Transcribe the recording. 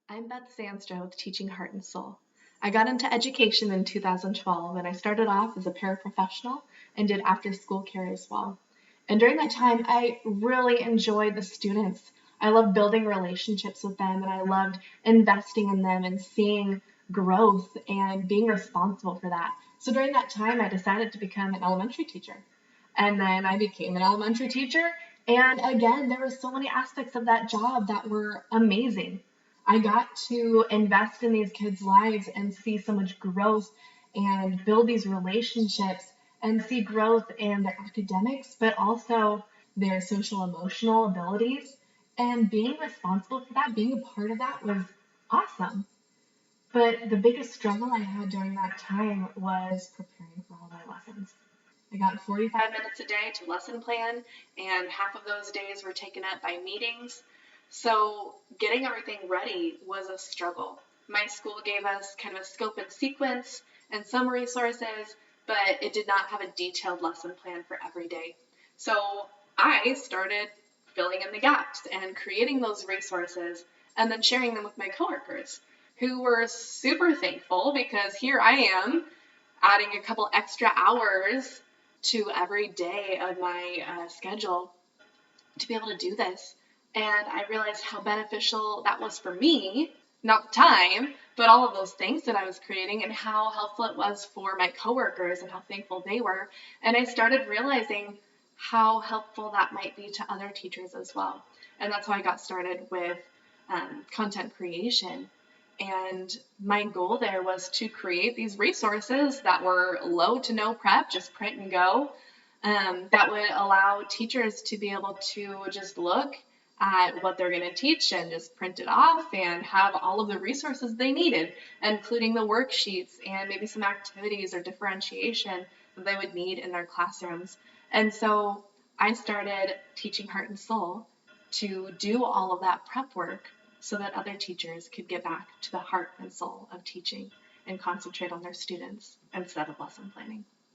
I'm Beth Zandstra with Teaching Heart and Soul. I got into education in 2012 and I started off as a paraprofessional and did after school care as well. And during that time, I really enjoyed the students. I loved building relationships with them and I loved investing in them and seeing growth and being responsible for that. So during that time, I decided to become an elementary teacher. And then I became an elementary teacher. And again, there were so many aspects of that job that were amazing. I got to invest in these kids' lives and see so much growth and build these relationships and see growth in their academics, but also their social emotional abilities. And being responsible for that, being a part of that was awesome. But the biggest struggle I had during that time was preparing for all my lessons. I got 45 minutes a day to lesson plan, and half of those days were taken up by meetings. So getting everything ready was a struggle. My school gave us kind of a scope and sequence and some resources, but it did not have a detailed lesson plan for every day. So I started filling in the gaps and creating those resources and then sharing them with my coworkers who were super thankful because here I am adding a couple extra hours to every day of my schedule to be able to do this. And I realized how beneficial that was for me, not the time, but all of those things that I was creating and how helpful it was for my coworkers and how thankful they were. And I started realizing how helpful that might be to other teachers as well. And that's how I got started with content creation. And my goal there was to create these resources that were low to no prep, just print and go, that would allow teachers to be able to just look at what they're going to teach and just print it off and have all of the resources they needed, including the worksheets and maybe some activities or differentiation that they would need in their classrooms. And so I started Teaching Heart and Soul to do all of that prep work so that other teachers could get back to the heart and soul of teaching and concentrate on their students instead of lesson planning.